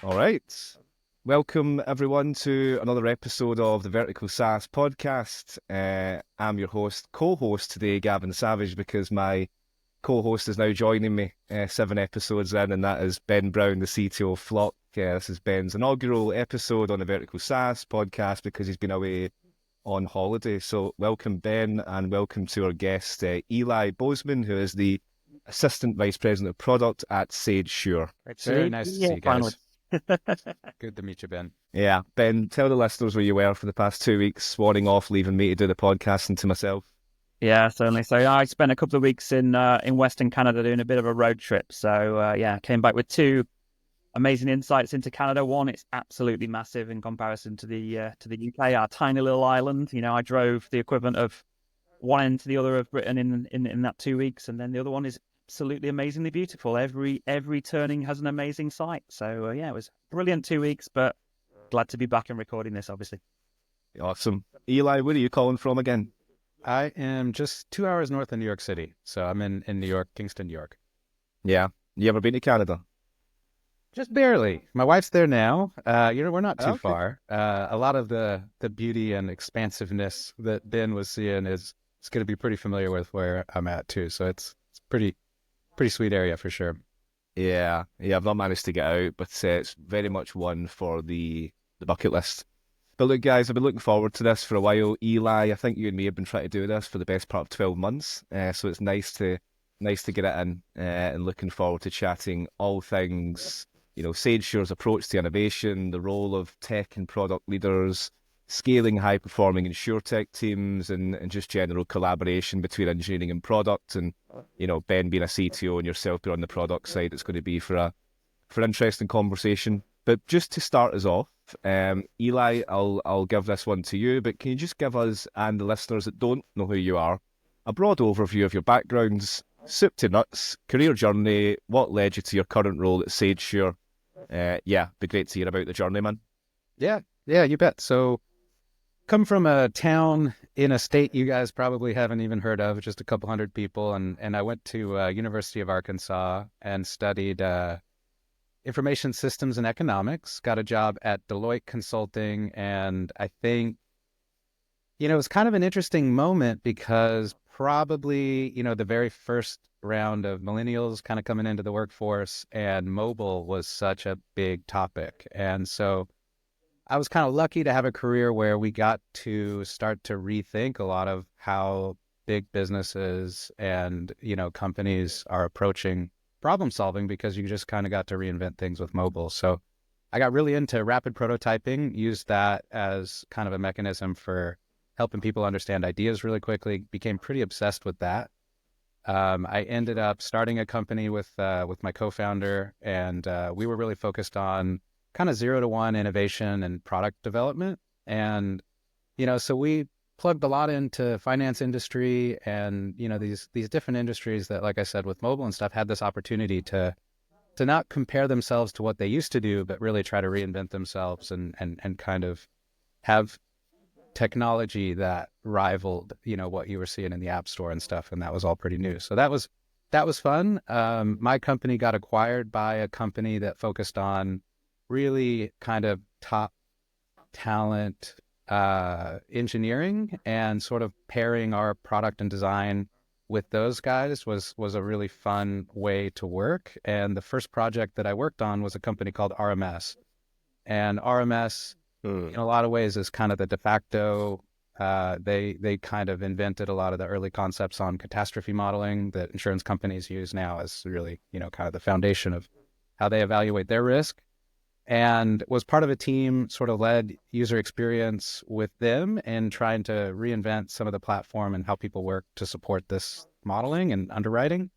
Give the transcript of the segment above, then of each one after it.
All right. Welcome, everyone, to another episode of the Vertical SaaS Podcast. I'm your co-host today, Gavin Savage, because my co-host is now joining me 7 episodes in, and that is Ben Brown, the CTO of Flock. This is Ben's inaugural episode on the Vertical SaaS Podcast because he's been away on holiday. So welcome, Ben, and welcome to our guest, Eli Bozeman, who is the Assistant Vice President of Product at SageSure. Very nice to see you guys. Good to meet you, Ben. Yeah, Ben, tell the listeners where you were for the past 2 weeks, swanning off, leaving me to do the podcast and to myself. Yeah, certainly. So I spent a couple of weeks in Western Canada doing a bit of a road trip. So came back with 2 amazing insights into Canada. One, it's absolutely massive in comparison to the UK, our tiny little island. You know, I drove the equivalent of one end to the other of Britain in that 2 weeks, and then the other one is absolutely amazingly beautiful. Every turning has an amazing sight. So it was brilliant 2 weeks, but glad to be back and recording this, obviously. Awesome. Eli, where are you calling from again? I am just 2 hours north of New York City. So I'm in New York, Kingston, New York. Yeah. You ever been to Canada? Just barely. My wife's there now. We're not too far. A lot of the beauty and expansiveness that Ben was seeing is going to be pretty familiar with where I'm at too. So it's pretty sweet area for sure. Yeah, I've not managed to get out, but it's very much one for the bucket list. But look, guys, I've been looking forward to this for a while. Eli, I think you and me have been trying to do this for the best part of 12 months. So it's nice to get it in and looking forward to chatting all things, SageSure's approach to innovation, the role of tech and product leaders, scaling high-performing InsureTech teams, and just general collaboration between engineering and product. And, Ben being a CTO and yourself being on the product side, it's going to be for interesting conversation. But just to start us off, Eli, I'll give this one to you, but can you just give us and the listeners that don't know who you are a broad overview of your backgrounds, soup to nuts, career journey, what led you to your current role at SageSure? Be great to hear about the journey, man. Yeah, you bet. So come from a town in a state you guys probably haven't even heard of, just a couple hundred people, and I went to University of Arkansas and studied information systems and economics, got a job at Deloitte Consulting, and I think, it was kind of an interesting moment because probably, the very first round of millennials kind of coming into the workforce, and mobile was such a big topic. And so I was kind of lucky to have a career where we got to start to rethink a lot of how big businesses and, companies are approaching problem solving, because you just kind of got to reinvent things with mobile. So I got really into rapid prototyping, used that as kind of a mechanism for helping people understand ideas really quickly, became pretty obsessed with that. I ended up starting a company with my co-founder, and we were really focused on kind of 0 to 1 innovation and product development. And, so we plugged a lot into finance industry and, these different industries that, like I said, with mobile and stuff, had this opportunity to not compare themselves to what they used to do, but really try to reinvent themselves and kind of have technology that rivaled, what you were seeing in the App Store and stuff. And that was all pretty new. So that was fun. My company got acquired by a company that focused on really kind of top talent engineering, and sort of pairing our product and design with those guys was a really fun way to work. And the first project that I worked on was a company called RMS. And RMS, in a lot of ways, is kind of the de facto. They kind of invented a lot of the early concepts on catastrophe modeling that insurance companies use now as really, kind of the foundation of how they evaluate their risk. And was part of a team, sort of led user experience with them and trying to reinvent some of the platform and how people work to support this modeling and underwriting.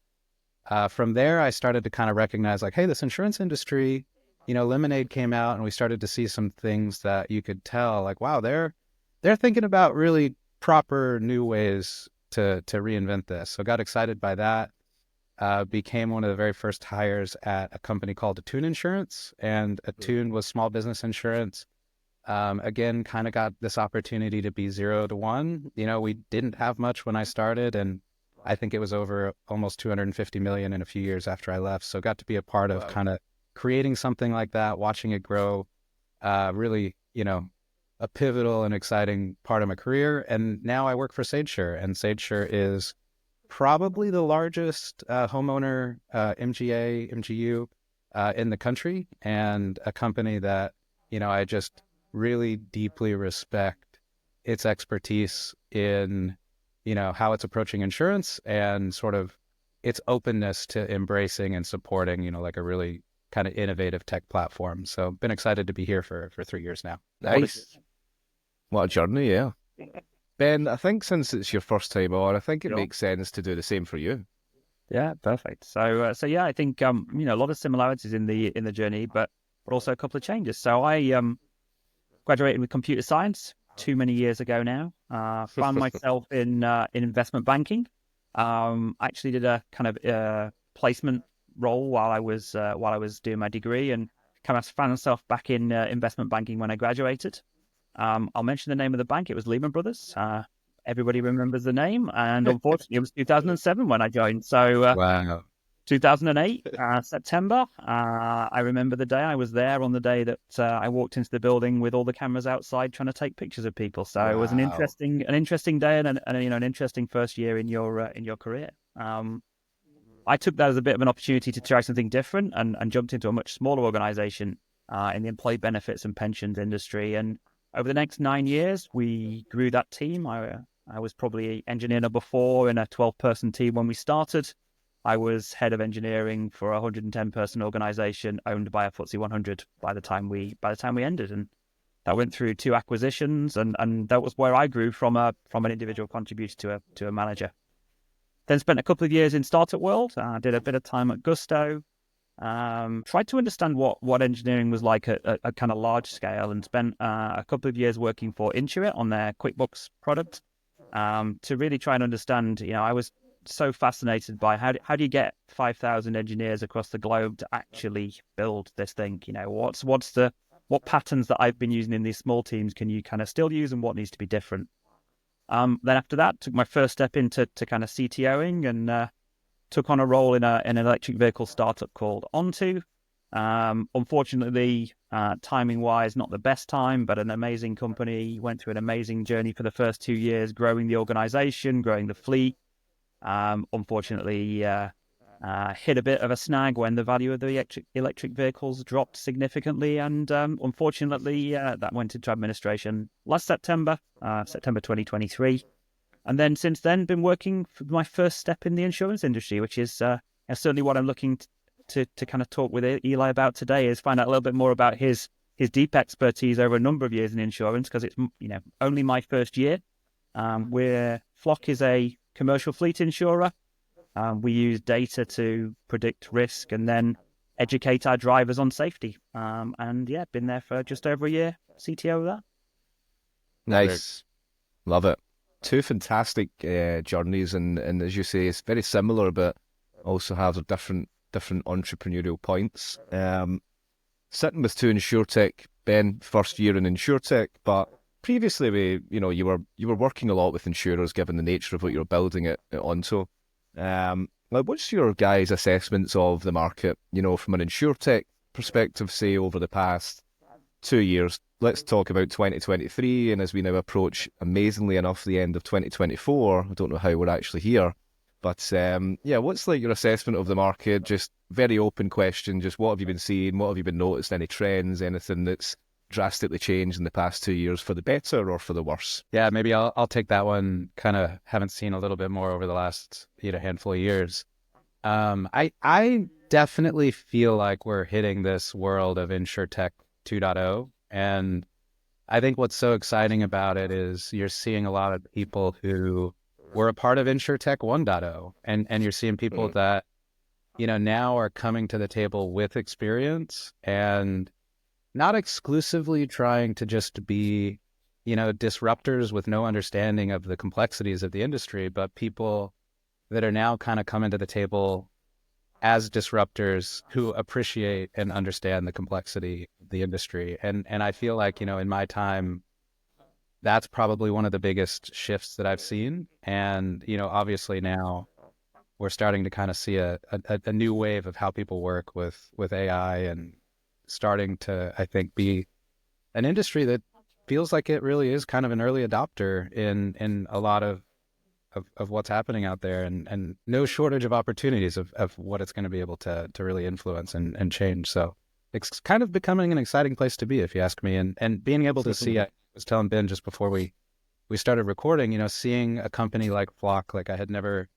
From there, I started to kind of recognize, like, hey, this insurance industry, Lemonade came out, and we started to see some things that you could tell, like, wow, they're thinking about really proper new ways to reinvent this. So got excited by that. Became one of the very first hires at a company called Attune Insurance, and Attune was small business insurance. Again, kind of got this opportunity to be 0 to 1. We didn't have much when I started, and I think it was over almost 250 million in a few years after I left. So got to be a part of kind of creating something like that, watching it grow, really, a pivotal and exciting part of my career. And now I work for SageSure, and SageSure is probably the largest homeowner MGU in the country, and a company that, I just really deeply respect its expertise in, how it's approaching insurance and sort of its openness to embracing and supporting, like a really kind of innovative tech platform. So been excited to be here for 3 years now. Nice. What a journey, yeah. Ben, I think since it's your first time on, I think it makes sense to do the same for you. Yeah, perfect. So yeah, I think a lot of similarities in the journey, but also a couple of changes. So I graduated with computer science too many years ago now. Found myself in investment banking. Actually did a kind of placement role while I was doing my degree, and kind of found myself back in investment banking when I graduated. I'll mention the name of the bank. It was Lehman Brothers. Everybody remembers the name, and unfortunately, it was 2007 when I joined. So, Wow. 2008 September. I remember the day I was there. On the day that I walked into the building with all the cameras outside, trying to take pictures of people. So It was an interesting day, and an interesting first year in your career. I took that as a bit of an opportunity to try something different, and jumped into a much smaller organization in the employee benefits and pensions industry. And over the next 9 years, we grew that team. I was probably engineer number 4 in a 12-person team when we started. I was head of engineering for a 110-person organization owned by a FTSE 100 by the time we ended. And that went through 2 acquisitions, and that was where I grew from an individual contributor to a manager. Then spent a couple of years in startup world. Did a bit of time at Gusto. Tried to understand what engineering was like at a kind of large scale, and spent a couple of years working for InsureTech on their QuickBooks product to really try and understand. I was so fascinated by how do you get 5,000 engineers across the globe to actually build this thing? What patterns that I've been using in these small teams can you kind of still use, and what needs to be different? Then after that, took my first step into kind of CTOing, and took on a role in an electric vehicle startup called Onto. Unfortunately, timing-wise, not the best time, but an amazing company. Went through an amazing journey for the first 2 years, growing the organization, growing the fleet. Unfortunately, hit a bit of a snag when the value of the electric vehicles dropped significantly, and unfortunately, that went into administration last September 2023. And then since then, been working for my first step in the insurance industry, which is certainly what I'm looking to kind of talk with Eli about today, is find out a little bit more about his deep expertise over a number of years in insurance, because it's only my first year. Flock is a commercial fleet insurer. We use data to predict risk and then educate our drivers on safety. And yeah, been there for just over a year, CTO of that. Nice. Love it. 2 fantastic journeys, and as you say, it's very similar, but also have different entrepreneurial points. Sitting with 2 InsureTech, Ben, first year in InsureTech, but previously you were working a lot with insurers, given the nature of what you were building at Onto. What's your guys' assessments of the market, from an InsureTech perspective, say over the past 2 years? Let's talk about 2023, and as we now approach, amazingly enough, the end of 2024. I don't know how we're actually here, but what's like your assessment of the market? Just very open question. Just what have you been seeing? What have you been noticing? Any trends? Anything that's drastically changed in the past 2 years for the better or for the worse? Yeah, maybe I'll take that one. Kind of haven't seen a little bit more over the last handful of years. I definitely feel like we're hitting this world of InsureTech 2.0. And I think what's so exciting about it is you're seeing a lot of people who were a part of InsureTech 1.0, and you're seeing people that, now are coming to the table with experience and not exclusively trying to just be, disruptors with no understanding of the complexities of the industry, but people that are now kind of coming to the table as disruptors who appreciate and understand the complexity of the industry. And I feel like, in my time, that's probably one of the biggest shifts that I've seen. And, obviously now we're starting to kind of see a new wave of how people work with AI, and starting to, I think, be an industry that feels like it really is kind of an early adopter in a lot of what's happening out there, and no shortage of opportunities of what it's going to be able to really influence and change. So it's kind of becoming an exciting place to be, if you ask me. And being able to see, I was telling Ben just before we started recording, you know, seeing a company like Flock, like I had never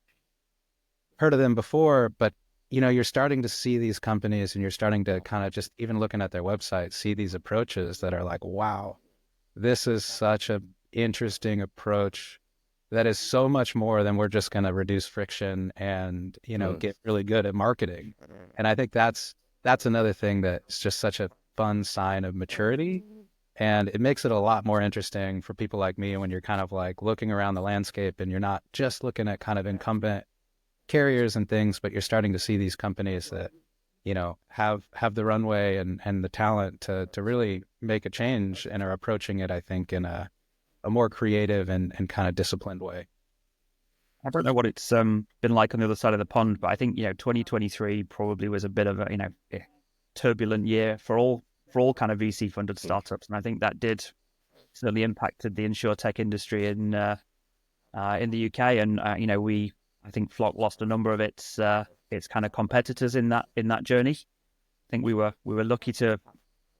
heard of them before, but you know, you're starting to see these companies, and you're starting to kind of just, even looking at their website, see these approaches that are like, wow, this is such a interesting approach that is so much more than we're just going to reduce friction and, you know, get really good at marketing. And I think that's another thing that's just such a fun sign of maturity. And it makes it a lot more interesting for people like me when you're kind of like looking around the landscape, and you're not just looking at kind of incumbent carriers and things, but you're starting to see these companies that, you know, have the runway and the talent to really make a change, and are approaching it, I think, in a more creative and kind of disciplined way. I don't know what it's been like on the other side of the pond, but I think, you know, 2023 probably was a bit of a, you know, turbulent year for all kind of VC funded startups, and I think that did certainly impacted the InsureTech industry in the UK. And you know, I think Flock lost a number of its kind of competitors in that journey. I think we were lucky to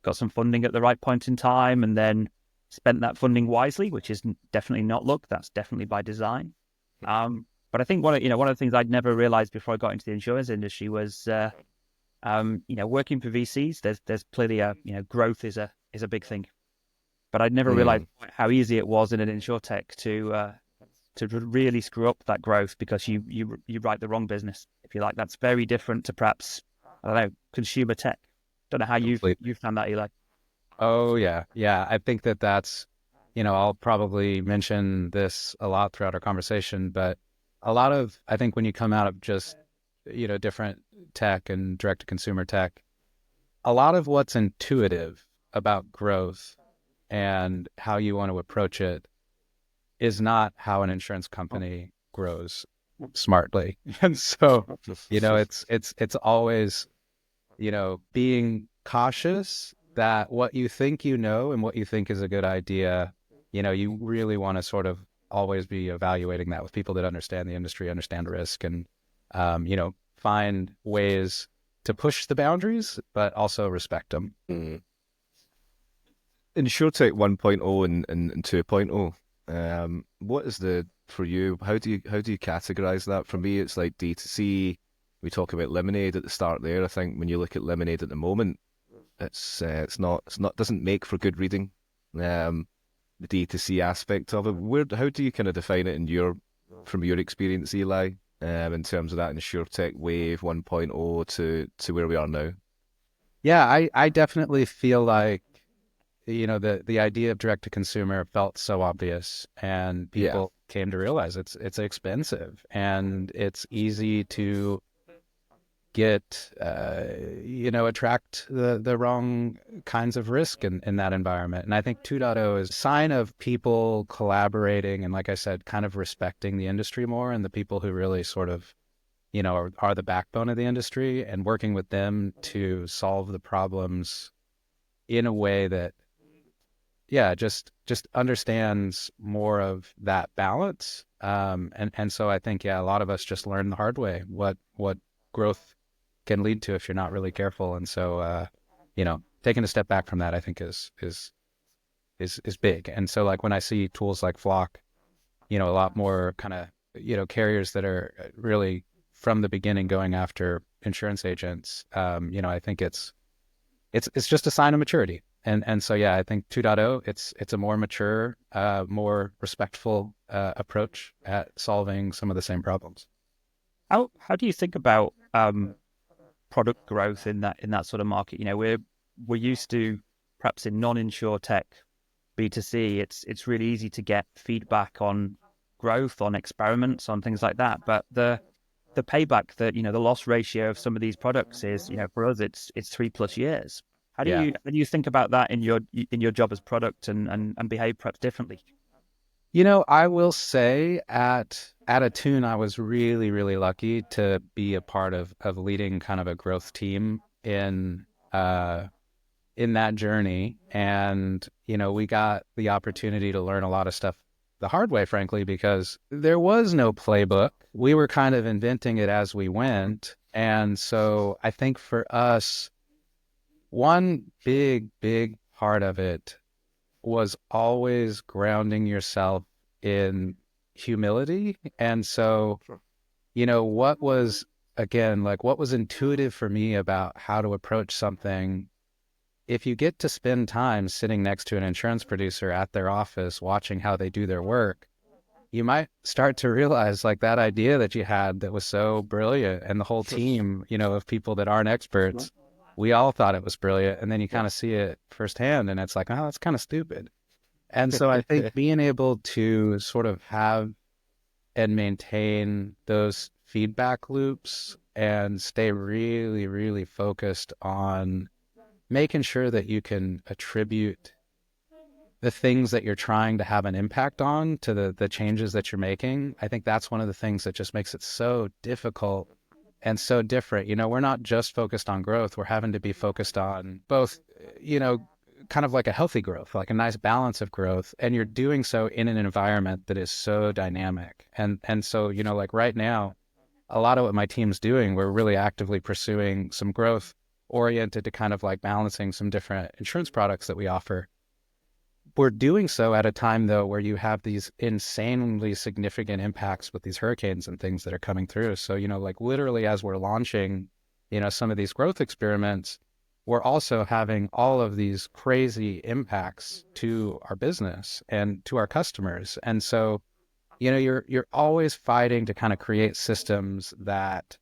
got some funding at the right point in time, and then spent that funding wisely, which is definitely not luck. That's definitely by design. But I think one of the things I'd never realized before I got into the insurance industry was, you know, working for VCs. There's clearly growth is a big thing, but I'd never realized how easy it was in an InsureTech to really screw up that growth, because you write the wrong business, if you like. That's very different to perhaps, I don't know, consumer tech. Don't know how you've found that, Eli. Oh yeah. I think that's, you know, I'll probably mention this a lot throughout our conversation, but a lot of, I think when you come out of just, you know, different tech and direct to consumer tech, a lot of what's intuitive about growth and how you want to approach it is not how an insurance company grows smartly. And so, you know, it's always, you know, being cautious that what you think you know and what you think is a good idea, you know, you really want to sort of always be evaluating that with people that understand the industry, understand risk, and, you know, find ways to push the boundaries, but also respect them. InsureTech 1.0 and 2.0. What is for you? How do you categorize that? For me, it's like D2C. We talk about Lemonade at the start there. I think when you look at Lemonade at the moment, it's not doesn't make for good reading. The D2C aspect of it. How do you kind of define it from your experience, Eli, in terms of that InsureTech wave 1.0 to where we are now? Yeah, I definitely feel like, you know, the idea of direct to consumer felt so obvious, and people came to realize it's expensive, and it's easy to get, you know, attract the wrong kinds of risk in that environment. And I think 2.0 is a sign of people collaborating and, like I said, kind of respecting the industry more, and the people who really sort of, you know, are the backbone of the industry, and working with them to solve the problems in a way that, just understands more of that balance. And so I think, a lot of us just learn the hard way what growth can lead to if you're not really careful. And so, you know, taking a step back from that, I think is big. And so, like, when I see tools like Flock, you know, a lot more kind of, you know, carriers that are really from the beginning going after insurance agents, you know, I think it's just a sign of maturity. And so, I think 2.0, it's a more mature, more respectful approach at solving some of the same problems. How do you think about product growth in that sort of market? You know, we're used to, perhaps in non-InsureTech B2C, it's really easy to get feedback on growth, on experiments, on things like that. But the payback, that, you know, the loss ratio of some of these products is, you know, for us it's 3+ years. How do you think about that in your job as product and behave perhaps differently? I will say at Attune, I was really, really lucky to be a part of leading kind of a growth team in that journey. And, we got the opportunity to learn a lot of stuff the hard way, frankly, because there was no playbook. We were kind of inventing it as we went. And so I think for us, one big, big part of it was always grounding yourself in humility. And so, what was, again, like what was intuitive for me about how to approach something, if you get to spend time sitting next to an insurance producer at their office, watching how they do their work, you might start to realize like that idea that you had that was so brilliant, and the whole team, of people that aren't experts, we all thought it was brilliant. And then you kind of see it firsthand and it's like, oh, that's kind of stupid. And so I think being able to sort of have and maintain those feedback loops and stay really, really focused on making sure that you can attribute the things that you're trying to have an impact on to the changes that you're making. I think that's one of the things that just makes it so difficult and so different. We're not just focused on growth. We're having to be focused on both, kind of like a healthy growth, like a nice balance of growth. And you're doing so in an environment that is so dynamic. And so, like right now, a lot of what my team's doing, we're really actively pursuing some growth oriented to kind of like balancing some different insurance products that we offer. We're doing so at a time, though, where you have these insanely significant impacts with these hurricanes and things that are coming through. So, like literally as we're launching, some of these growth experiments, we're also having all of these crazy impacts to our business and to our customers. And so, you're always fighting to kind of create systems that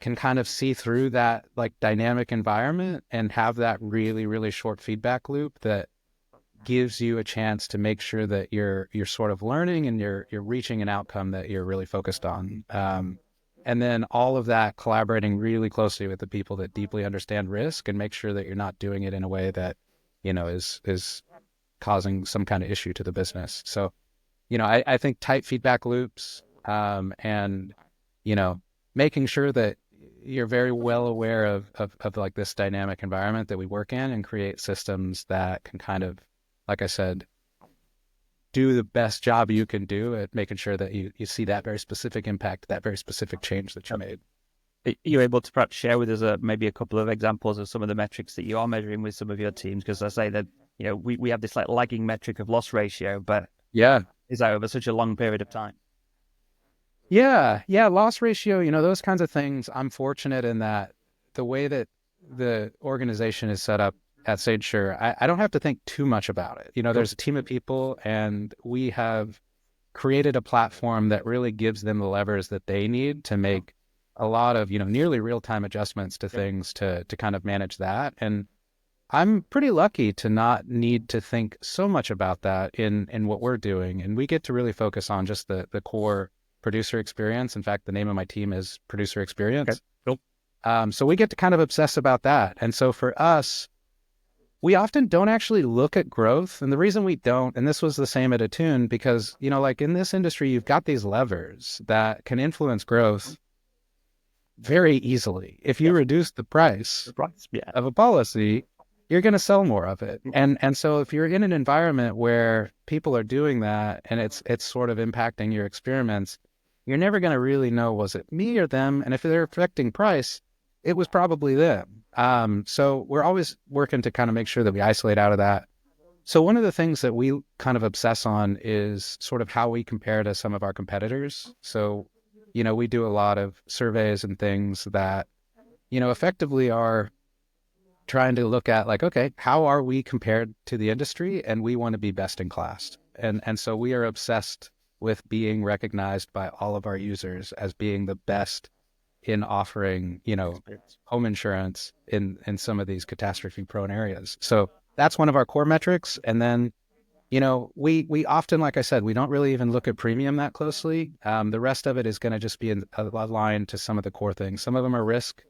can kind of see through that like dynamic environment and have that really, really short feedback loop that gives you a chance to make sure that you're sort of learning and you're reaching an outcome that you're really focused on. And then all of that collaborating really closely with the people that deeply understand risk and make sure that you're not doing it in a way that, is causing some kind of issue to the business. So, I think tight feedback loops, and, making sure that you're very well aware of like this dynamic environment that we work in and create systems that can kind of, like I said, do the best job you can do at making sure that you see that very specific impact, that very specific change that you made. Are you able to perhaps share with us maybe a couple of examples of some of the metrics that you are measuring with some of your teams? Because I say that, we have this like lagging metric of loss ratio, but yeah, is that over such a long period of time? Yeah. Loss ratio, those kinds of things. I'm fortunate in that the way that the organization is set up at SageSure, I don't have to think too much about it. There's a team of people and we have created a platform that really gives them the levers that they need to make a lot of, nearly real-time adjustments to things to kind of manage that. And I'm pretty lucky to not need to think so much about that in what we're doing. And we get to really focus on just the core producer experience. In fact, the name of my team is Producer Experience. Okay. Cool. So we get to kind of obsess about that. And so for us, we often don't actually look at growth. And the reason we don't, and this was the same at Attune, because, like in this industry, you've got these levers that can influence growth very easily. If you reduce the price of a policy, you're going to sell more of it. And so if you're in an environment where people are doing that and it's sort of impacting your experiments, you're never going to really know, was it me or them? And if they're affecting price, it was probably them. So we're always working to kind of make sure that we isolate out of that. So one of the things that we kind of obsess on is sort of how we compare to some of our competitors. So, we do a lot of surveys and things that, effectively are trying to look at like, okay, how are we compared to the industry? And we want to be best in class. And so we are obsessed with being recognized by all of our users as being the best in offering, home insurance in some of these catastrophe prone areas. So that's one of our core metrics. And then, we often, like I said, we don't really even look at premium that closely. The rest of it is going to just be aligned to some of the core things. Some of them are risk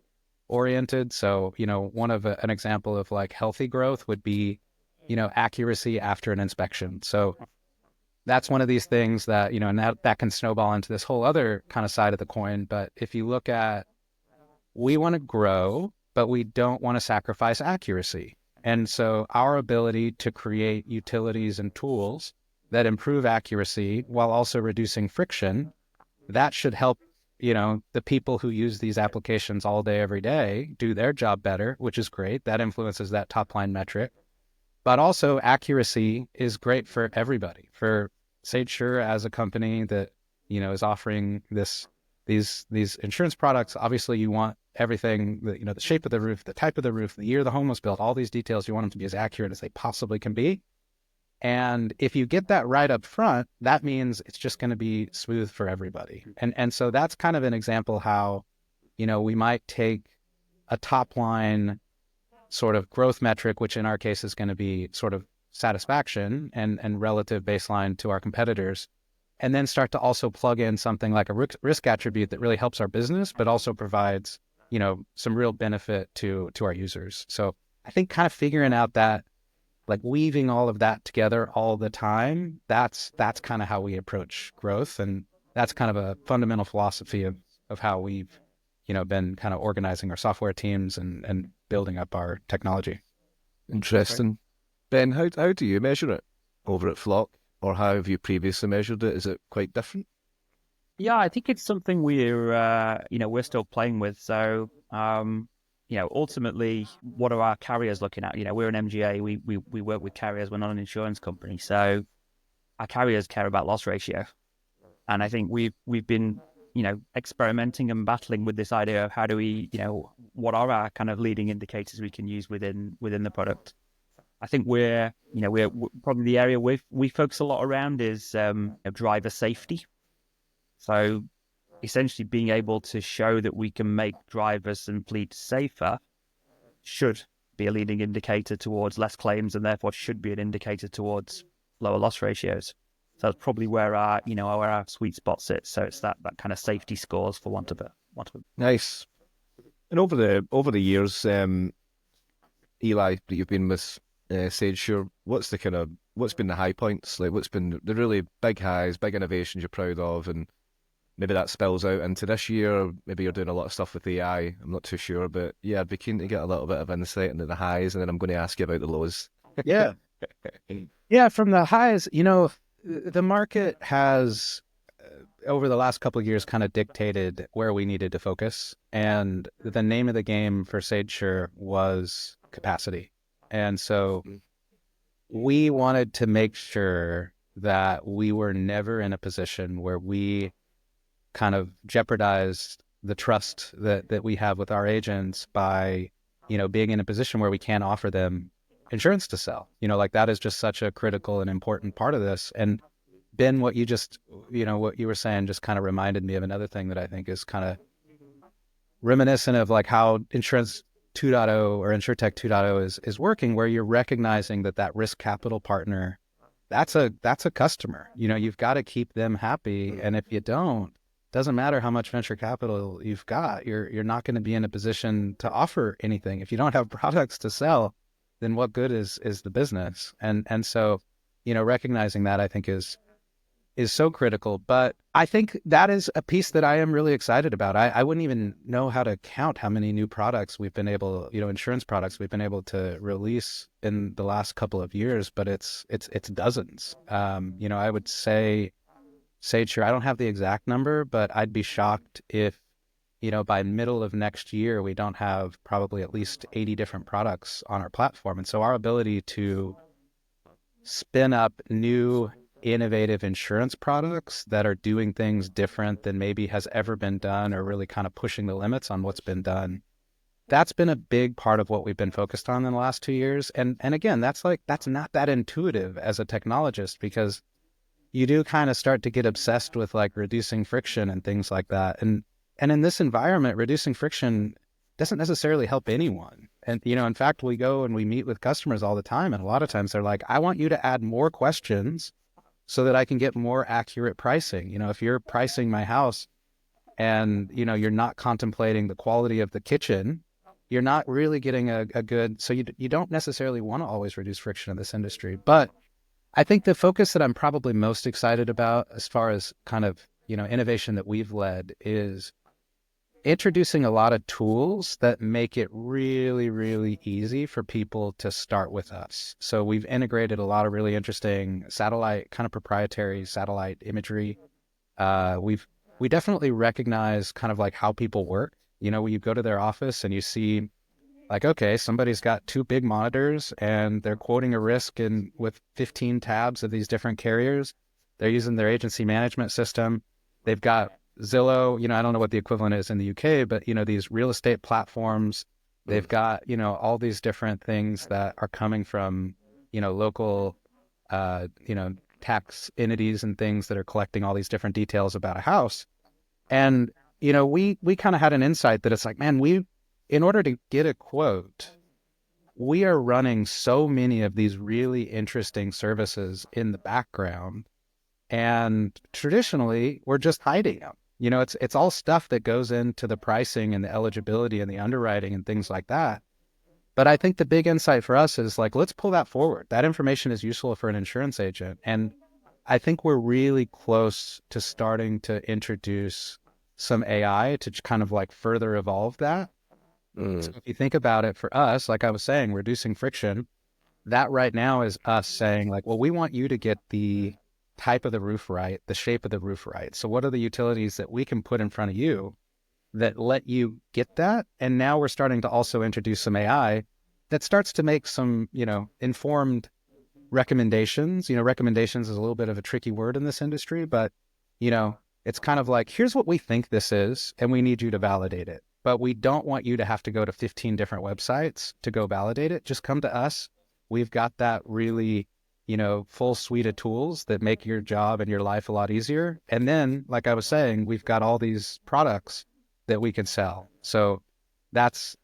oriented. So, one of an example of like healthy growth would be, accuracy after an inspection. So, that's one of these things that, and that can snowball into this whole other kind of side of the coin. But if you look at, we want to grow, but we don't want to sacrifice accuracy. And so our ability to create utilities and tools that improve accuracy while also reducing friction, that should help, the people who use these applications all day, every day, do their job better, which is great. That influences that top line metric. But also accuracy is great for everybody. For SageSure as a company that, is offering these insurance products, obviously you want everything, the shape of the roof, the type of the roof, the year the home was built, all these details, you want them to be as accurate as they possibly can be. And if you get that right up front, that means it's just going to be smooth for everybody. And so that's kind of an example how, we might take a top line sort of growth metric, which in our case is going to be sort of satisfaction and relative baseline to our competitors, and then start to also plug in something like a risk attribute that really helps our business, but also provides, some real benefit to our users. So I think kind of figuring out that, like weaving all of that together all the time, that's kind of how we approach growth. And that's kind of a fundamental philosophy of how we've, been kind of organizing our software teams and building up our technology. Interesting. Ben, how do you measure it over at Flock? Or how have you previously measured it? Is it quite different? Yeah, I think it's something we're still playing with. So, ultimately, what are our carriers looking at? We're an MGA. We work with carriers. We're not an insurance company. So our carriers care about loss ratio. And I think we've been, experimenting and battling with this idea of how do we, what are our kind of leading indicators we can use within the product. I think we're probably the area we focus a lot around is driver safety. So essentially being able to show that we can make drivers and fleets safer should be a leading indicator towards less claims and therefore should be an indicator towards lower loss ratios. So that's probably where our sweet spot sits. So it's that kind of safety scores for want of a. Nice. And over the years, Eli, that you've been with SageSure, what's been the high points? Like, what's been the really big highs, big innovations you're proud of, and maybe that spills out into this year. Maybe you're doing a lot of stuff with AI. I'm not too sure, but yeah, I'd be keen to get a little bit of insight into the highs, and then I'm going to ask you about the lows. Yeah. Yeah, from the highs, the market has, over the last couple of years, kind of dictated where we needed to focus. And the name of the game for SageSure was capacity. And so we wanted to make sure that we were never in a position where we kind of jeopardized the trust that we have with our agents by, being in a position where we can't offer them insurance to sell. Like that is just such a critical and important part of this. And Ben, what you were saying just kind of reminded me of another thing that I think is kind of reminiscent of like how Insurance 2.0 or InsureTech 2.0 is working, where you're recognizing that risk capital partner, that's a customer. You've got to keep them happy. And if you don't, doesn't matter how much venture capital you've got, you're not going to be in a position to offer anything. If you don't have products to sell, then what good is the business? And so, recognizing that I think is so critical. But I think that is a piece that I am really excited about. I wouldn't even know how to count how many new products we've been able, insurance products we've been able to release in the last couple of years, but it's dozens. I would say SageSure, I don't have the exact number, but I'd be shocked if, by middle of next year, we don't have probably at least 80 different products on our platform. And so our ability to spin up new innovative insurance products that are doing things different than maybe has ever been done, or really kind of pushing the limits on what's been done, that's been a big part of what we've been focused on in the last 2 years. And again, that's not that intuitive as a technologist, because you do kind of start to get obsessed with like reducing friction and things like that. And in this environment, reducing friction doesn't necessarily help anyone. And, in fact, we go and we meet with customers all the time. And a lot of times they're like, I want you to add more questions so that I can get more accurate pricing. If you're pricing my house and, you're not contemplating the quality of the kitchen, you're not really getting a good, so you don't necessarily want to always reduce friction in this industry. But I think the focus that I'm probably most excited about as far as kind of, innovation that we've led is introducing a lot of tools that make it really, really easy for people to start with us. So we've integrated a lot of really interesting satellite, kind of proprietary satellite imagery. We definitely recognize kind of like how people work. When you go to their office and you see like, okay, somebody's got 2 big monitors and they're quoting a risk with 15 tabs of these different carriers. They're using their agency management system. They've got Zillow, I don't know what the equivalent is in the UK, but, these real estate platforms, they've got, all these different things that are coming from, local, tax entities and things that are collecting all these different details about a house. And, we kind of had an insight that it's like, man, in order to get a quote, we are running so many of these really interesting services in the background. And traditionally, we're just hiding them. It's all stuff that goes into the pricing and the eligibility and the underwriting and things like that. But I think the big insight for us is like, let's pull that forward. That information is useful for an insurance agent. And I think we're really close to starting to introduce some AI to kind of like further evolve that. So if you think about it, for us, like I was saying, reducing friction, that right now is us saying like, well, we want you to get the type of the roof right, the shape of the roof right. So what are the utilities that we can put in front of you that let you get that? And now we're starting to also introduce some AI that starts to make some, informed recommendations. Recommendations is a little bit of a tricky word in this industry, but, it's kind of like, here's what we think this is, and we need you to validate it. But we don't want you to have to go to 15 different websites to go validate it. Just come to us. We've got that really, full suite of tools that make your job and your life a lot easier. And then, like I was saying, we've got all these products that we can sell. So that's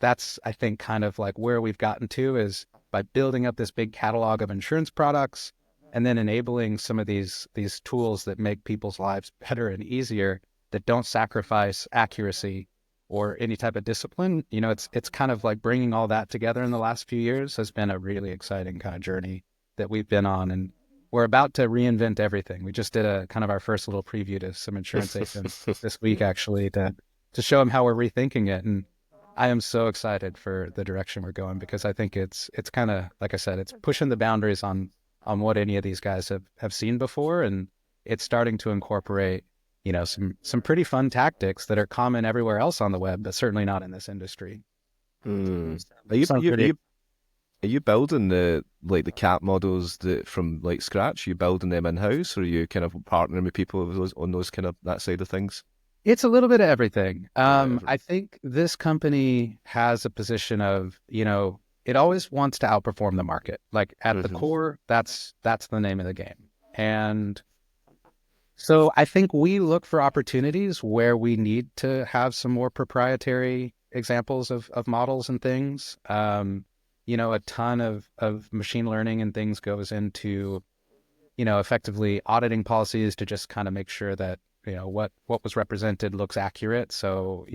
I think kind of like where we've gotten to is by building up this big catalog of insurance products and then enabling some of these tools that make people's lives better and easier, that don't sacrifice accuracy or any type of discipline. It's kind of like bringing all that together in the last few years has been a really exciting kind of journey that we've been on. And we're about to reinvent everything. We just did a kind of our first little preview to some insurance agents this week, actually, to show them how we're rethinking it. And I am so excited for the direction we're going, because I think it's kind of, like I said, it's pushing the boundaries on what any of these guys have seen before. And it's starting to incorporate, some pretty fun tactics that are common everywhere else on the web, but certainly not in this industry. Are you building the cat models from like scratch? Are you building them in house, or are you kind of partnering with people on those kind of that side of things? It's a little bit of everything. I think this company has a position of, it always wants to outperform the market. Like at the core, that's the name of the game. And so I think we look for opportunities where we need to have some more proprietary examples of models and things. A ton of machine learning and things goes into, effectively auditing policies to just kind of make sure that, what was represented looks accurate. So,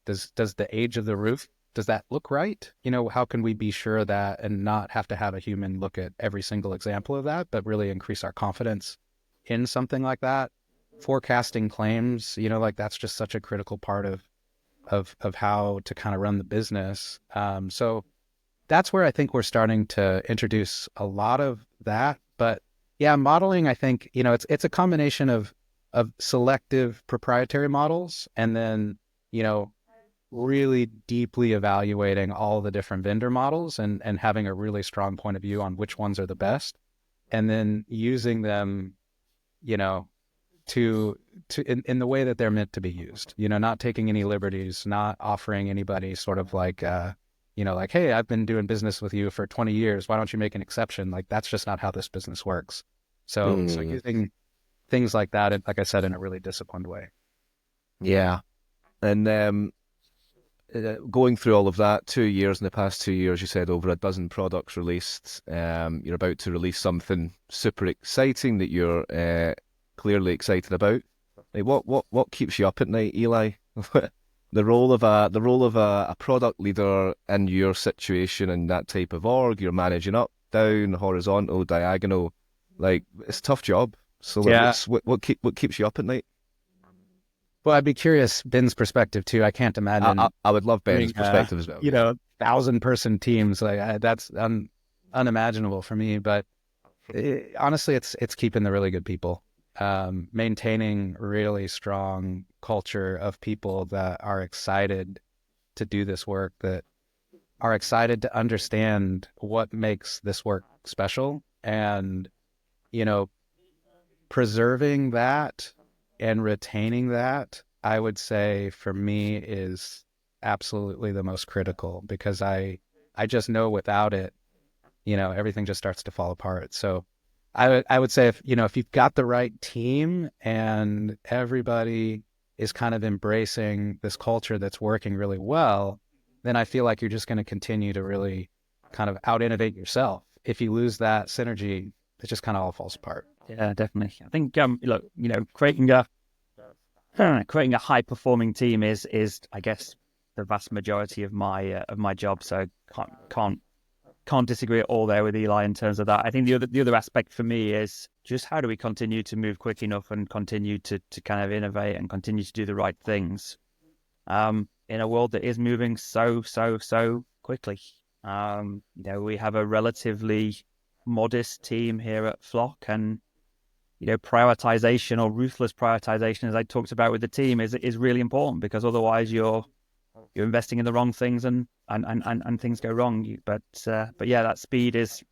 does the age of the roof, does that look right? How can we be sure that and not have to have a human look at every single example of that, but really increase our confidence in something like that? Forecasting claims, like that's just such a critical part of how to kind of run the business. So that's where I think we're starting to introduce a lot of that. But yeah, modeling, I think, it's a combination of selective proprietary models and then, really deeply evaluating all the different vendor models and having a really strong point of view on which ones are the best, and then using them, to in the way that they're meant to be used, not taking any liberties, not offering anybody sort of like, like, hey, I've been doing business with you for 20 years. Why don't you make an exception? Like, that's just not how this business works. So using things like that, like I said, in a really disciplined way. Yeah. And going through all of that, 2 years, in the past 2 years, you said over a dozen products released. You're about to release something super exciting that you're clearly excited about. Like, what keeps you up at night, Eli? The role of a product leader in your situation and that type of org, you're managing up, down, horizontal, diagonal. Like, it's a tough job. So like, Yeah. what keeps you up at night? Well, I'd be curious Ben's perspective too. I can't imagine I would love Ben's doing, perspective as well. 1,000-person teams. That's unimaginable for me. But honestly, it's keeping the really good people, maintaining really strong culture of people that are excited to do this work, that are excited to understand what makes this work special, and preserving that and retaining that, I would say for me is absolutely the most critical, because I just know without it, everything just starts to fall apart. So I would say if you've got the right team and everybody is kind of embracing this culture that's working really well, then I feel like you're just going to continue to really kind of out innovate yourself. If you lose that synergy, it just kind of all falls apart. Yeah, definitely. I think look, creating a high performing team is I guess the vast majority of my job. So can't disagree at all there with Eli in terms of that. I think the other aspect for me is just how do we continue to move quick enough and continue to kind of innovate and continue to do the right things in a world that is moving so quickly. We have a relatively modest team here at Flock, and prioritization, or ruthless prioritization, as I talked about with the team, is really important, because otherwise you're investing in the wrong things and things go wrong. But yeah, that speed is,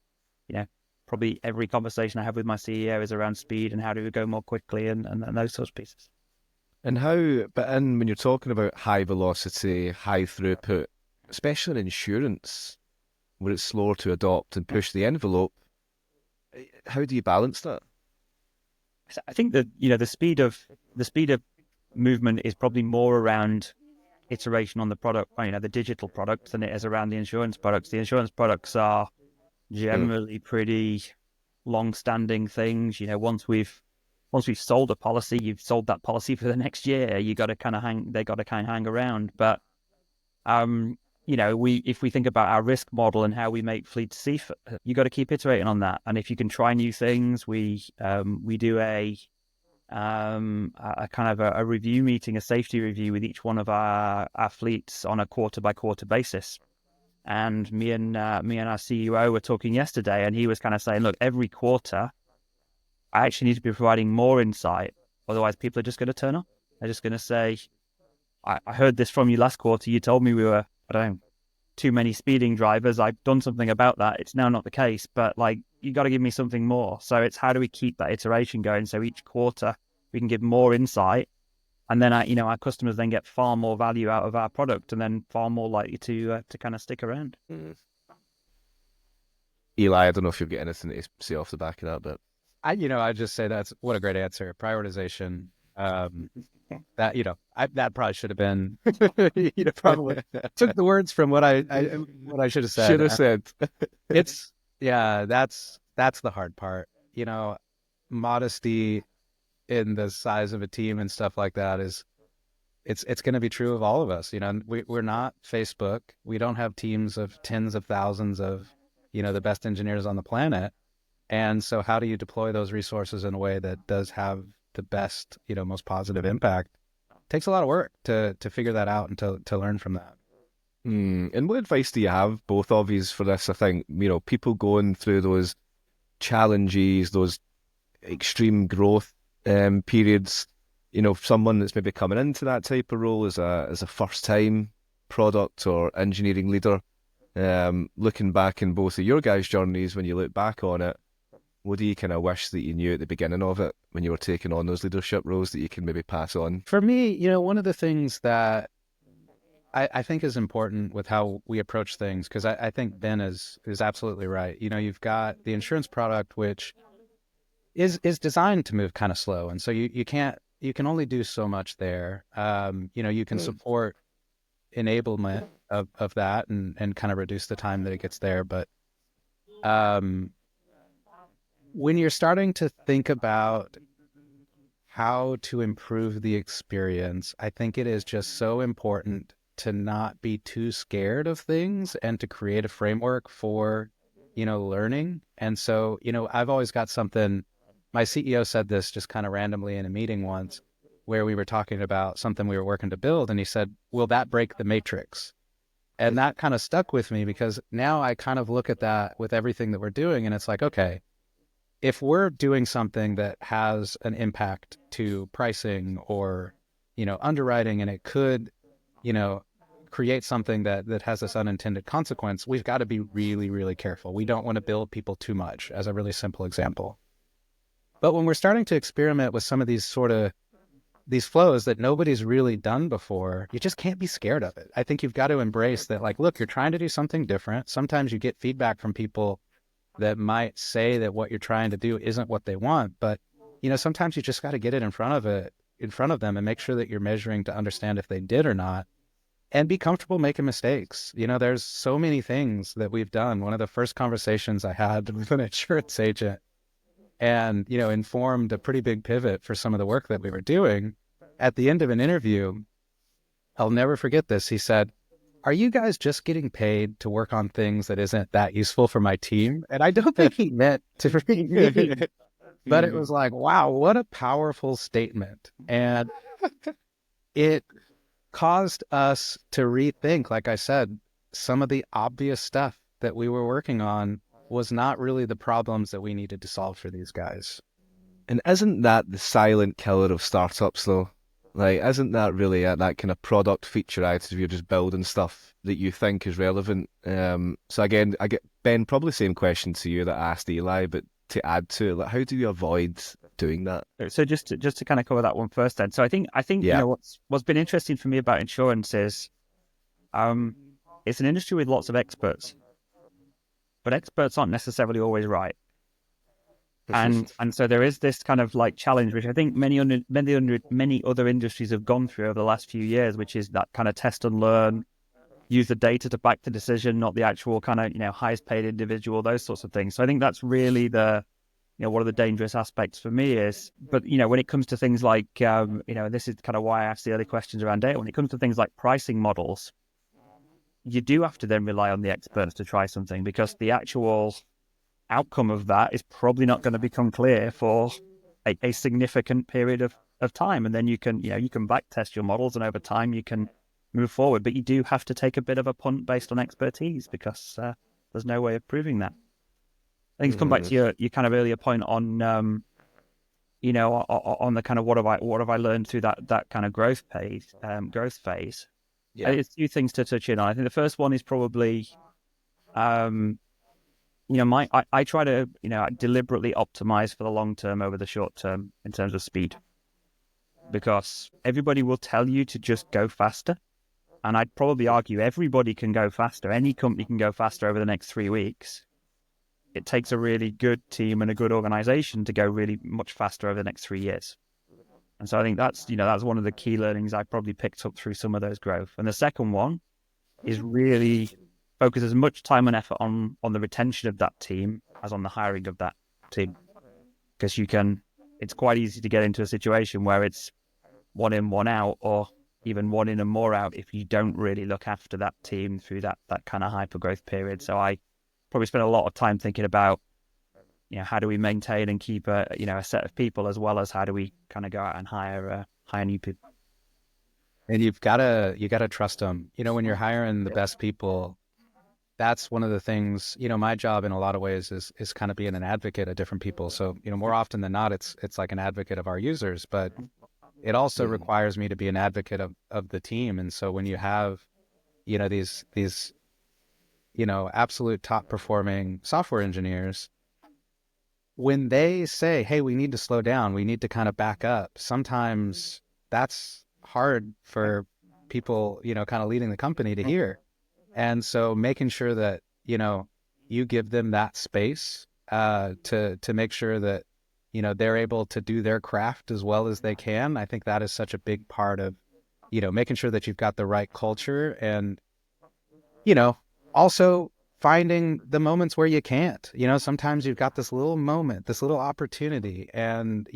probably every conversation I have with my CEO is around speed and how do we go more quickly and those sorts of pieces. And when you're talking about high velocity, high throughput, especially in insurance, where it's slower to adopt and push the envelope, how do you balance that? I think that the speed of movement is probably more around iteration on the product, the digital products, than it is around the insurance products. The insurance products are generally pretty long-standing things. Once we've sold a policy, you've sold that policy for the next year. They got to kind of hang around. But if we think about our risk model and how we make fleets safer, you got to keep iterating on that. And if you can try new things, we do a kind of a review meeting, a safety review with each one of our fleets on a quarter by quarter basis. And me and our CEO were talking yesterday, and he was kind of saying, look, every quarter I actually need to be providing more insight. Otherwise people are just going to turn off. They're just going to say, I heard this from you last quarter. You told me we were, I don't know, too many speeding drivers. I've done something about that. It's now not the case, but you got to give me something more. So it's how do we keep that iteration going? So each quarter we can give more insight, and then our customers then get far more value out of our product, and then far more likely to kind of stick around. Eli, I don't know if you'll get anything to say off the back of that, but I just say what a great answer. Prioritization. That probably should have been, probably took the words from what I should have said. Should have said. That's the hard part. Modesty in the size of a team and stuff like that it's going to be true of all of us. We're not Facebook. We don't have teams of tens of thousands of, the best engineers on the planet. And so how do you deploy those resources in a way that does have the best, most positive impact? It takes a lot of work to figure that out and to learn from that. And what advice do you have, both of you, for this? I think, people going through those challenges, those extreme growth periods, someone that's maybe coming into that type of role as a first-time product or engineering leader, looking back in both of your guys' journeys, when you look back on it, what do you kind of wish that you knew at the beginning of it when you were taking on those leadership roles that you can maybe pass on? For me, one of the things that I think is important with how we approach things, because I think Ben is absolutely right. You've got the insurance product, which is designed to move kind of slow. And so you can only do so much there. You can support enablement of that and kind of reduce the time that it gets there. But when you're starting to think about how to improve the experience, I think it is just so important to not be too scared of things and to create a framework for learning. And so, I've always got something, my CEO said this just kind of randomly in a meeting once where we were talking about something we were working to build. And he said, will that break the matrix? And that kind of stuck with me because now I kind of look at that with everything that we're doing. And it's like, okay, if we're doing something that has an impact to pricing or, underwriting, and it could, create something that has this unintended consequence, we've got to be really, really careful. We don't want to build people too much, as a really simple example. But when we're starting to experiment with some of these these flows that nobody's really done before, you just can't be scared of it. I think you've got to embrace that, like, look, you're trying to do something different. Sometimes you get feedback from people that might say that what you're trying to do isn't what they want. But, sometimes you just got to get it in front of them and make sure that you're measuring to understand if they did or not, and be comfortable making mistakes. There's so many things that we've done. One of the first conversations I had with an insurance agent and, informed a pretty big pivot for some of the work that we were doing. At the end of an interview, I'll never forget this. He said, are you guys just getting paid to work on things that isn't that useful for my team? And I don't think he meant to be mean, but it was like, wow, what a powerful statement. And it caused us to rethink, like I said, some of the obvious stuff that we were working on was not really the problems that we needed to solve for these guys. And isn't that the silent killer of startups, though? Like, isn't that really that kind of product feature out if you're just building stuff that you think is relevant? So again, I get Ben, probably same question to you that I asked Eli, but to add to it, like, how do you avoid doing that? So just to kind of cover that one first, then. So I think Yeah. what's been interesting for me about insurance is, it's an industry with lots of experts, but experts aren't necessarily always right. And so there is this kind of like challenge, which I think many other industries have gone through over the last few years, which is that kind of test and learn, use the data to back the decision, not the actual kind of, highest paid individual, those sorts of things. So I think that's really one of the dangerous aspects for me is, but, when it comes to things like, this is kind of why I asked the early questions around data. When it comes to things like pricing models, you do have to then rely on the experts to try something, because the actual outcome of that is probably not going to become clear for a significant period of time. And then you can back test your models, and over time you can move forward. But you do have to take a bit of a punt based on expertise, because there's no way of proving that. I think it's come back to your kind of earlier point on, on the kind of what have I learned through that kind of growth phase. Yeah. There's two things to touch in on. I think the first one is probably, I try to, deliberately optimize for the long term over the short term in terms of speed, because everybody will tell you to just go faster. And I'd probably argue everybody can go faster. Any company can go faster over the next 3 weeks. It takes a really good team and a good organization to go really much faster over the next 3 years. And so I think that's one of the key learnings I probably picked up through some of those growth. And the second one is really focus as much time and effort on the retention of that team as on the hiring of that team. Because it's quite easy to get into a situation where it's one in, one out, or even one in and more out if you don't really look after that team through that kind of hyper growth period. So I probably spend a lot of time thinking about, how do we maintain and keep a set of people, as well as how do we kind of go out and hire new people. And you got to trust them. When you're hiring the best people, that's one of the things, my job in a lot of ways is kind of being an advocate of different people. So, more often than not, it's like an advocate of our users, but it also requires me to be an advocate of the team. And so when you have, these absolute top performing software engineers, when they say, hey, we need to slow down, we need to kind of back up, sometimes that's hard for people, kind of leading the company to hear. And so making sure that, you give them that space to make sure that, they're able to do their craft as well as they can. I think that is such a big part of, making sure that you've got the right culture, and, also finding the moments where you can't. Sometimes you've got this little moment, this little opportunity, and,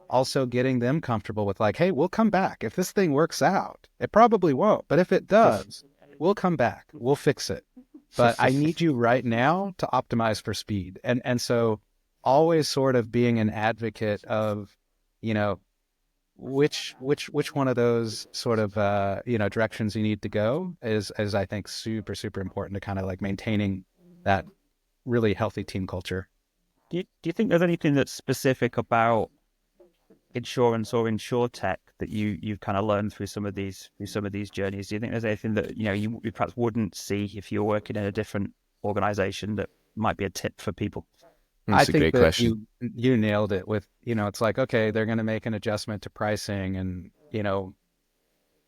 also getting them comfortable with like, hey, we'll come back. If this thing works out, it probably won't, but if it does, we'll come back. We'll fix it. but I need you right now to optimize for speed. And so always sort of being an advocate of, you know, which one of those sort of, directions you need to go is I think super, super important to kind of like maintaining that really healthy team culture. Do you think there's anything that's specific about insurance or InsureTech that you've kind of learned through some of these journeys? Do you think there's anything that you perhaps wouldn't see if you're working in a different organization that might be a tip for people? That's a think great that question. you nailed it with, it's like, okay, they're going to make an adjustment to pricing, and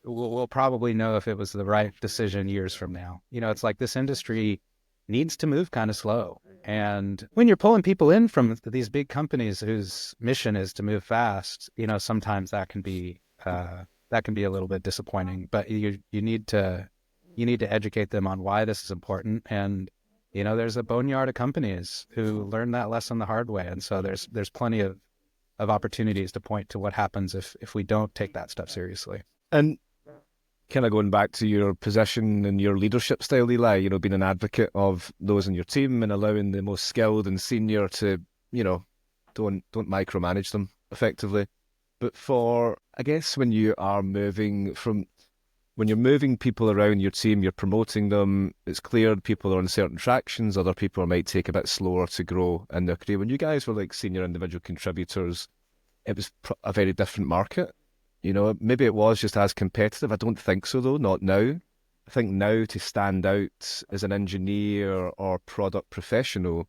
we'll probably know if it was the right decision years from now. It's like this industry needs to move kind of slow. And when you're pulling people in from these big companies whose mission is to move fast, sometimes that can be a little bit disappointing. But you need to educate them on why this is important. And there's a boneyard of companies who learn that lesson the hard way. And so there's plenty of opportunities to point to what happens if we don't take that stuff seriously. And kind of going back to your position and your leadership style, Eli, being an advocate of those in your team and allowing the most skilled and senior to, don't micromanage them effectively. But I guess when you're moving people around your team, you're promoting them, it's clear people are on certain tractions, other people might take a bit slower to grow in their career. When you guys were like senior individual contributors, it was a very different market. Maybe it was just as competitive. I don't think so, though, not now. I think now to stand out as an engineer or product professional,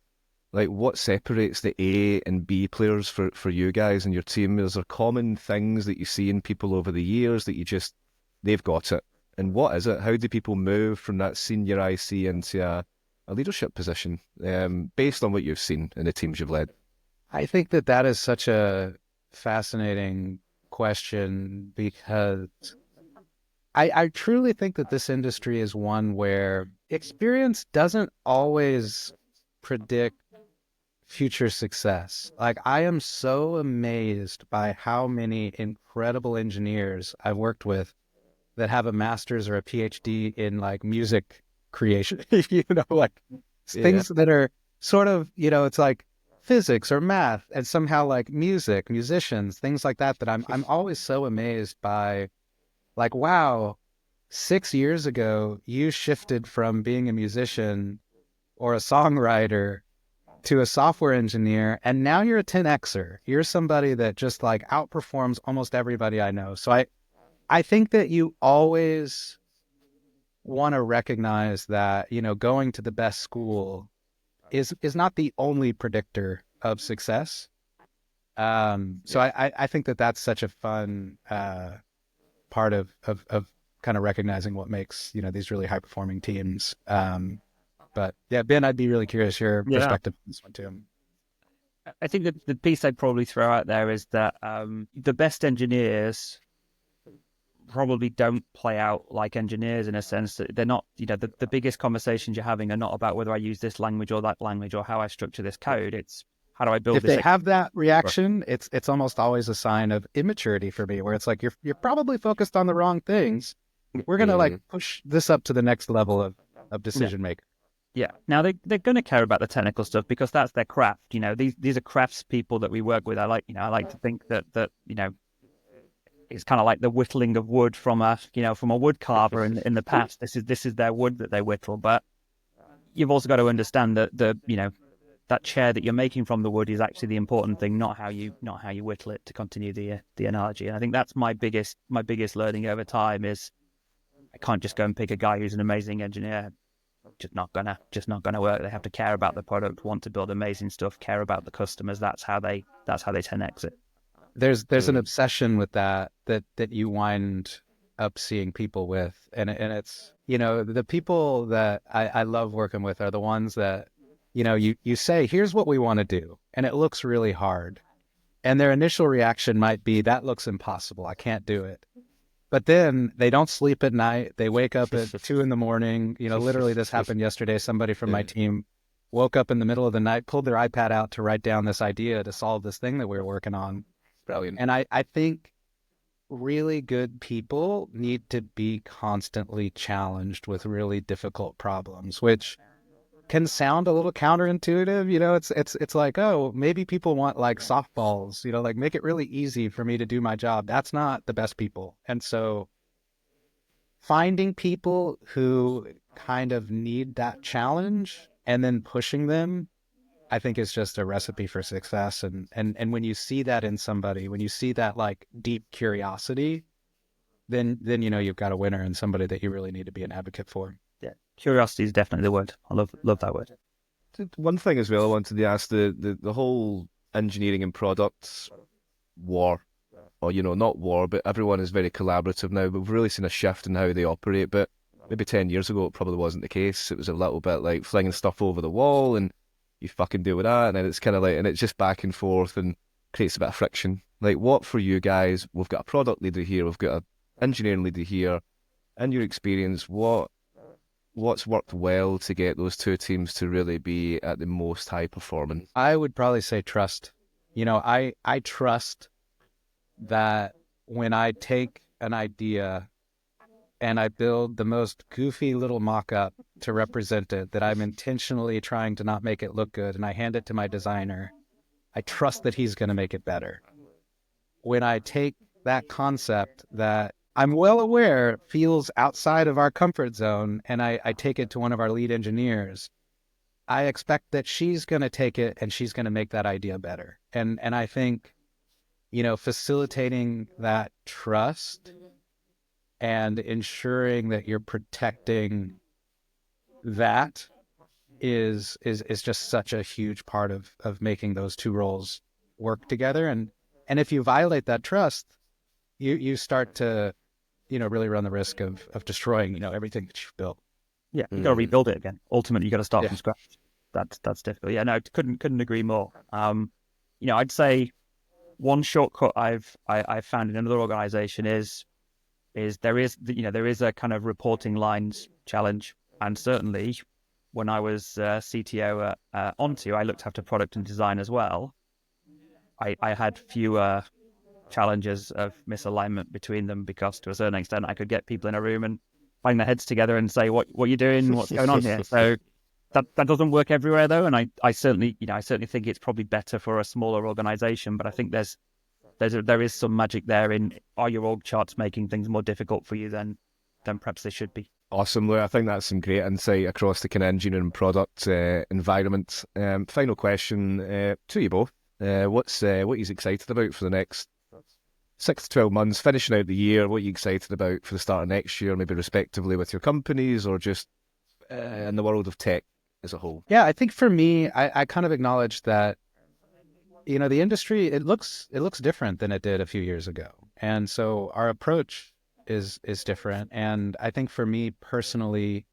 like what separates the A and B players for you guys and your team? Is there common things that you see in people over the years that they've got it? And what is it? How do people move from that senior IC into a leadership position based on what you've seen in the teams you've led? I think that is such a fascinating question, because I truly think that this industry is one where experience doesn't always predict future success. Like, I am so amazed by how many incredible engineers I've worked with that have a master's or a PhD in like music creation, things that are sort of, it's like physics or math, and somehow like musicians, things like that I'm always so amazed by, like, wow, 6 years ago you shifted from being a musician or a songwriter to a software engineer, and now you're a 10Xer. You're somebody that just like outperforms almost everybody I know. So I think that you always want to recognize that, going to the best school is not the only predictor of success. So I think that that's such a fun part of kind of recognizing what makes, these really high performing teams. But yeah, Ben, I'd be really curious your perspective on this one too. I think that the piece I'd probably throw out there is that the best engineers probably don't play out like engineers, in a sense that they're not, the biggest conversations you're having are not about whether I use this language or that language or how I structure this code. It's how do I build this? If they have that reaction, it's almost always a sign of immaturity for me, where it's like, you're probably focused on the wrong things. We're going to like push this up to the next level of decision maker. Yeah. Now they're going to care about the technical stuff because that's their craft. These are crafts people that we work with. I like to think that it's kind of like the whittling of wood from a wood carver in the past. This is their wood that they whittle. But you've also got to understand that that chair that you're making from the wood is actually the important thing, not how you whittle it, to continue the analogy. And I think that's my biggest learning over time is I can't just go and pick a guy who's an amazing engineer. Just not gonna work. They have to care about the product, want to build amazing stuff, care about the customers. That's how they 10X it. There's an obsession with that you wind up seeing people with, and it's, the people that I love working with are the ones that, you say, here's what we want to do, and it looks really hard, and their initial reaction might be, that looks impossible, I can't do it. But then they don't sleep at night. They wake up at 2 a.m. Literally, this happened yesterday. Somebody from my team woke up in the middle of the night, pulled their iPad out to write down this idea to solve this thing that we were working on. Brilliant. And I think really good people need to be constantly challenged with really difficult problems, which can sound a little counterintuitive. It's like, oh, maybe people want like softballs, like make it really easy for me to do my job. That's not the best people. And so finding people who kind of need that challenge and then pushing them, I think is just a recipe for success. And when you see that in somebody, when you see that like deep curiosity, then you've got a winner and somebody that you really need to be an advocate for. Yeah, curiosity is definitely the word. I love that word. One thing as well I wanted to ask, the whole engineering and products war, or not war, but everyone is very collaborative now. But we've really seen a shift in how they operate. But maybe 10 years ago, it probably wasn't the case. It was a little bit like flinging stuff over the wall and you fucking deal with that. And then it's kind of like, and it's just back and forth and creates a bit of friction. Like, what for you guys? We've got a product leader here. We've got an engineering leader here. In your experience, what's worked well to get those two teams to really be at the most high performing? I would probably say trust. I trust that when I take an idea and I build the most goofy little mock-up to represent it, that I'm intentionally trying to not make it look good, and I hand it to my designer, I trust that he's going to make it better. When I take that concept that I'm well aware feels outside of our comfort zone, and I take it to one of our lead engineers, I expect that she's going to take it and she's going to make that idea better. And I think, facilitating that trust and ensuring that you're protecting that is just such a huge part of making those two roles work together. And if you violate that trust, you start to, really run the risk of destroying, everything that you've built. Yeah, you got to rebuild it again. Ultimately, you got to start from scratch. That's difficult. Yeah, no, couldn't agree more. I'd say one shortcut I've found in another organization is there is a kind of reporting lines challenge, and certainly when I was CTO at Onto, I looked after product and design as well. I had fewer challenges of misalignment between them because to a certain extent I could get people in a room and bang their heads together and say what you doing, what's going on here. So that doesn't work everywhere though, and I certainly think it's probably better for a smaller organization, but I think there is some magic there in, are your org charts making things more difficult for you than perhaps they should be? Awesome, Lou. I think that's some great insight across the kind of engineering product environment. Final question to you both. What are you excited about for the next 6 to 12 months, finishing out the year? What are you excited about for the start of next year, maybe respectively with your companies or just in the world of tech as a whole? Yeah, I think for me, I kind of acknowledge that, the industry, it looks different than it did a few years ago. And so our approach is different. And I think for me personally,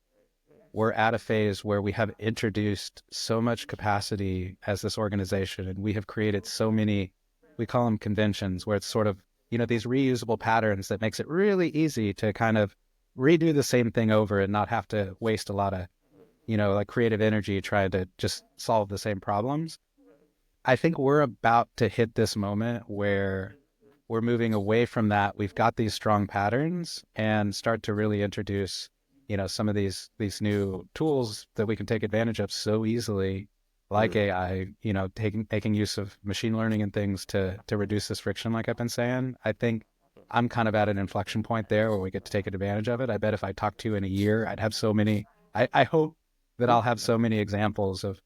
we're at a phase where we have introduced so much capacity as this organization, and we have created so many, we call them conventions, where it's sort of, these reusable patterns that makes it really easy to kind of redo the same thing over and not have to waste a lot of, like creative energy trying to just solve the same problems. I think we're about to hit this moment where we're moving away from that. We've got these strong patterns and start to really introduce, some of these new tools that we can take advantage of so easily, like AI, taking use of machine learning and things to reduce this friction, like I've been saying. I think I'm kind of at an inflection point there where we get to take advantage of it. I bet if I talked to you in a year, I'd have so many, I hope that I'll have so many examples of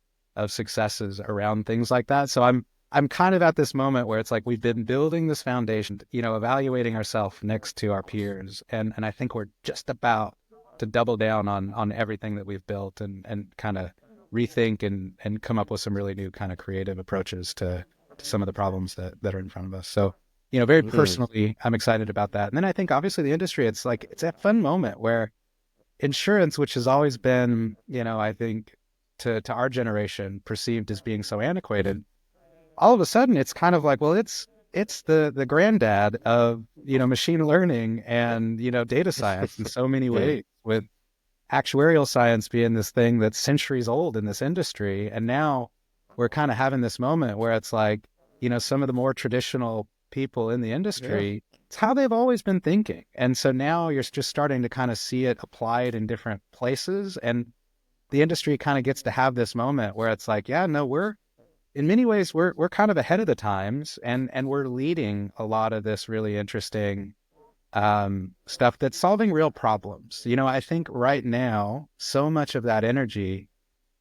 successes around things like that. So I'm kind of at this moment where it's like we've been building this foundation, evaluating ourselves next to our peers. And I think we're just about to double down on everything that we've built and kind of rethink and come up with some really new kind of creative approaches to some of the problems that are in front of us. So, very personally, I'm excited about that. And then I think obviously the industry, it's a fun moment where insurance, which has always been, I think to our generation perceived as being so antiquated, all of a sudden it's kind of like, well, it's the granddad of, machine learning and, data science in so many ways, with actuarial science being this thing that's centuries old in this industry. And now we're kind of having this moment where it's like, some of the more traditional people in the industry, it's how they've always been thinking. And so now you're just starting to kind of see it applied in different places. And the industry kind of gets to have this moment where it's like, yeah, no, in many ways, we're kind of ahead of the times, and we're leading a lot of this really interesting stuff that's solving real problems. I think right now, so much of that energy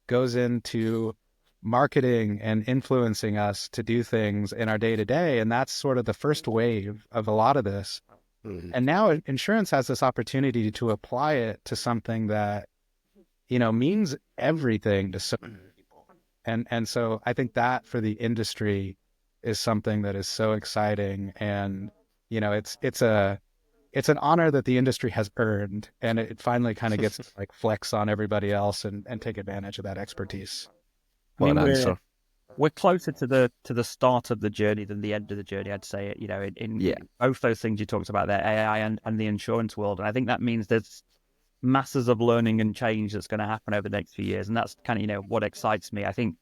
goes into marketing and influencing us to do things in our day-to-day, and that's sort of the first wave of a lot of this. And now insurance has this opportunity to apply it to something that, means everything to so many people. And so I think that for the industry is something that is so exciting. And, it's an honor that the industry has earned, and it finally kind of gets to like flex on everybody else and take advantage of that expertise. What an answer. We're closer to the start of the journey than the end of the journey, I'd say. In both those things you talked about there, AI and the insurance world. And I think that means there's masses of learning and change that's going to happen over the next few years. And that's kind of, what excites me. I think,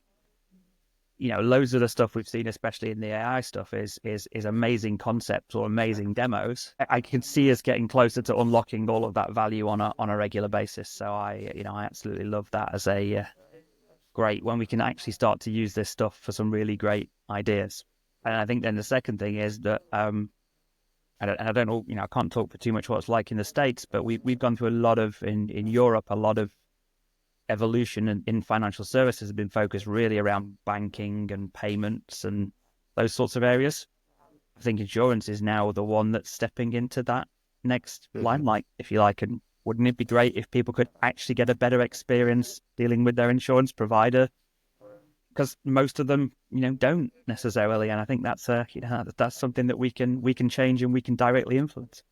loads of the stuff we've seen, especially in the AI stuff, is amazing concepts or amazing demos. I can see us getting closer to unlocking all of that value on a regular basis. So I absolutely love that as a great when we can actually start to use this stuff for some really great ideas. And I think then the second thing is that I don't know, I can't talk for too much what it's like in the States, but we've gone through a lot of in Europe, a lot of evolution in financial services has been focused really around banking and payments and those sorts of areas. I think insurance is now the one that's stepping into that next limelight, if you like. And wouldn't it be great if people could actually get a better experience dealing with their insurance provider? Because most of them, don't necessarily. And I think that's that's something that we can change and we can directly influence.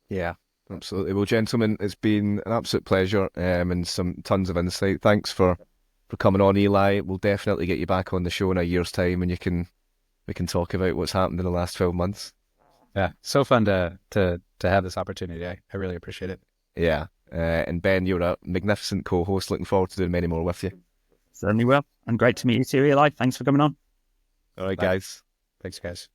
Yeah, absolutely. Well, gentlemen, it's been an absolute pleasure and some tons of insight. Thanks for coming on, Eli. We'll definitely get you back on the show in a year's time, and we can talk about what's happened in the last 12 months. Yeah, so fun to have this opportunity. I really appreciate it. Yeah, and Ben, you're a magnificent co-host. Looking forward to doing many more with you. Certainly will. And great to meet you too, Eli. Thanks for coming on. All right, guys. Thanks, guys.